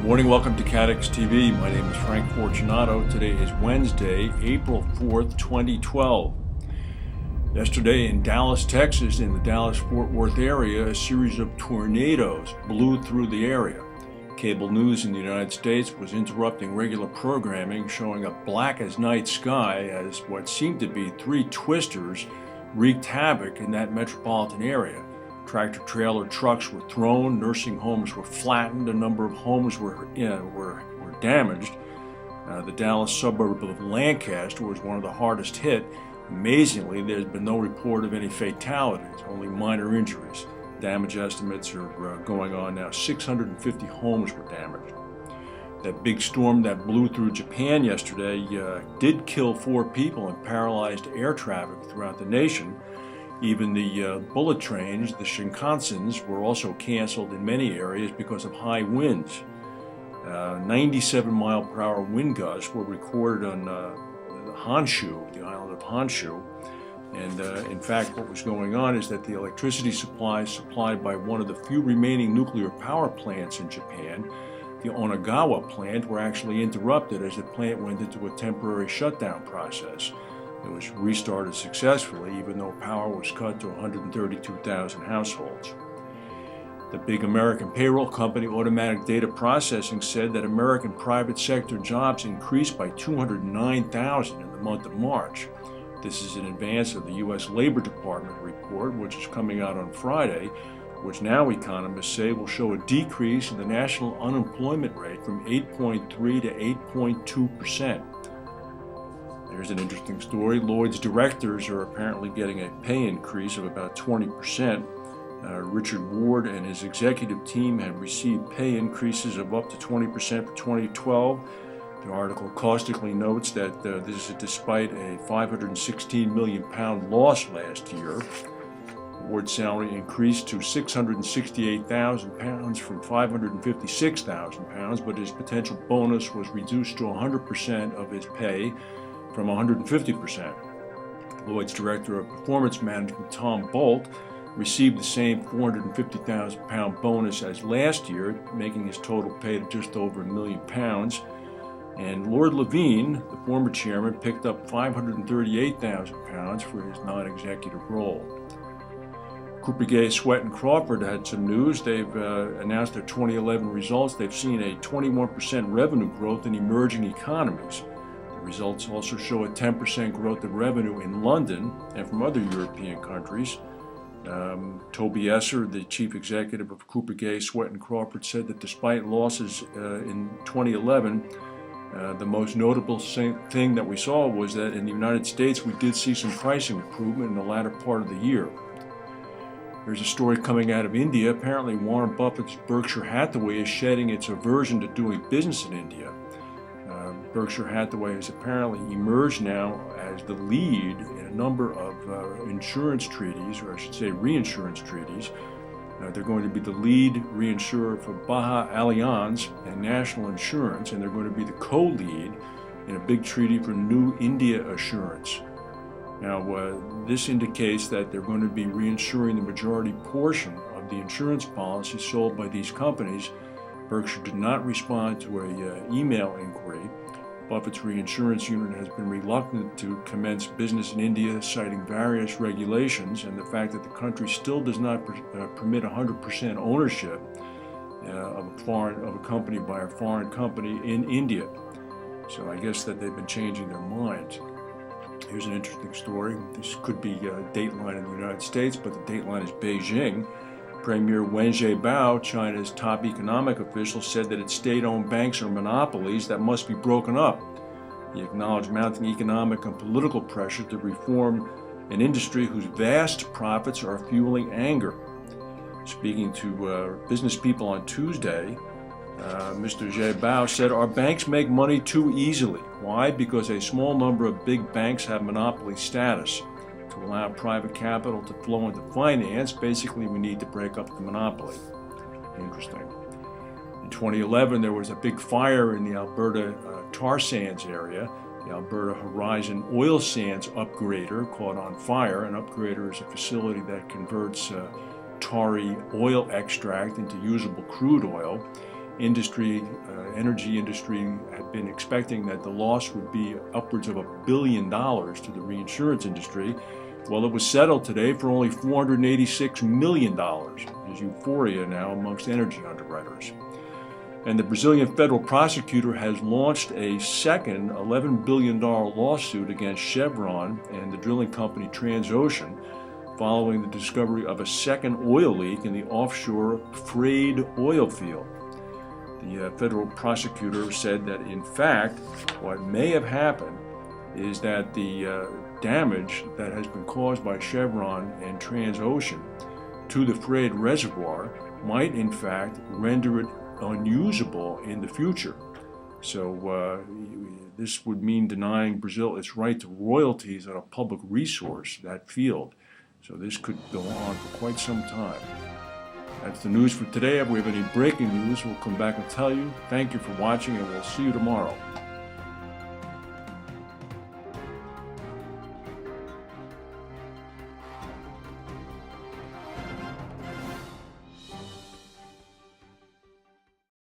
Morning, welcome to CATEX TV. My name is Frank Fortunato. Today is Wednesday, April 4th, 2012. Yesterday in Dallas, Texas, in the Dallas-Fort Worth area, a series of tornadoes blew through the area. Cable news in the United States was interrupting regular programming, showing a black-as-night sky as what seemed to be three twisters wreaked havoc in that metropolitan area. Tractor-trailer trucks were thrown, nursing homes were flattened, a number of homes were damaged. The Dallas suburb of Lancaster was one of the hardest hit. Amazingly, there's been no report of any fatalities, only minor injuries. Damage estimates are going on now. 650 homes were damaged. That big storm that blew through Japan yesterday did kill 4 people and paralyzed air traffic throughout the nation. Even the bullet trains, the Shinkansens, were also canceled in many areas because of high winds. 97-mile-per-hour wind gusts were recorded on Honshu, the island of Honshu. And in fact, what was going on is that the electricity supplies supplied by one of the few remaining nuclear power plants in Japan, the Onagawa plant, were actually interrupted as the plant went into a temporary shutdown process. It was restarted successfully, even though power was cut to 132,000 households. The big American payroll company Automatic Data Processing said that American private sector jobs increased by 209,000 in the month of March. This is in advance of the U.S. Labor Department report, which is coming out on Friday, which now economists say will show a decrease in the national unemployment rate from 8.3 to 8.2%. Here's an interesting story. Lloyd's directors are apparently getting a pay increase of about 20%. Richard Ward and his executive team have received pay increases of up to 20% for 2012. The article caustically notes that this is despite a £516 million loss last year. Ward's salary increased to £668,000 from £556,000, but his potential bonus was reduced to 100% of his pay from 150%. Lloyd's Director of Performance Management, Tom Bolt, received the same £450,000 bonus as last year, making his total pay to just over £1 million. And Lord Levine, the former chairman, picked up £538,000 for his non-executive role. Cooper Gay, Sweat and Crawford had some news. They've announced their 2011 results. They've seen a 21% revenue growth in emerging economies. The results also show a 10% growth in revenue in London and from other European countries. Toby Esser, the chief executive of Cooper Gay, Sweat and Crawford, said that despite losses in 2011, the most notable thing that we saw was that in the United States we did see some pricing improvement in the latter part of the year. There's a story coming out of India. Apparently Warren Buffett's Berkshire Hathaway is shedding its aversion to doing business in India. Berkshire Hathaway has apparently emerged now as the lead in a number of insurance treaties, or I should say reinsurance treaties. They're going to be the lead reinsurer for Baja Allianz and National Insurance, and they're going to be the co-lead in a big treaty for New India Assurance. Now, this indicates that they're going to be reinsuring the majority portion of the insurance policies sold by these companies. Berkshire did not respond to an email inquiry. Buffett's reinsurance unit has been reluctant to commence business in India, citing various regulations and the fact that the country still does not permit 100% ownership of a company by a foreign company in India. So I guess that they've been changing their minds. Here's an interesting story. This could be a dateline in the United States, but the dateline is Beijing. Premier Wen Jiabao, China's top economic official, said that its state-owned banks are monopolies that must be broken up. He acknowledged mounting economic and political pressure to reform an industry whose vast profits are fueling anger. Speaking to business people on Tuesday, Mr. Jiabao said, "Our banks make money too easily." Why? Because a small number of big banks have monopoly status. To allow private capital to flow into finance, basically we need to break up the monopoly. Interesting. In 2011, there was a big fire in the Alberta tar sands area. The Alberta Horizon Oil Sands Upgrader caught on fire. An upgrader is a facility that converts tarry oil extract into usable crude oil. energy industry had been expecting that the loss would be upwards of $1 billion to the reinsurance industry. Well, it was settled today for only $486 million. There's euphoria now amongst energy underwriters. And the Brazilian federal prosecutor has launched a second $11 billion lawsuit against Chevron and the drilling company Transocean, following the discovery of a second oil leak in the offshore Frade oil field. The federal prosecutor said that, in fact, what may have happened is that the damage that has been caused by Chevron and Transocean to the Frade reservoir might, in fact, render it unusable in the future. So this would mean denying Brazil its right to royalties on a public resource, that field. So this could go on for quite some time. That's the news for today. If we have any breaking news, we'll come back and tell you. Thank you for watching, and we'll see you tomorrow.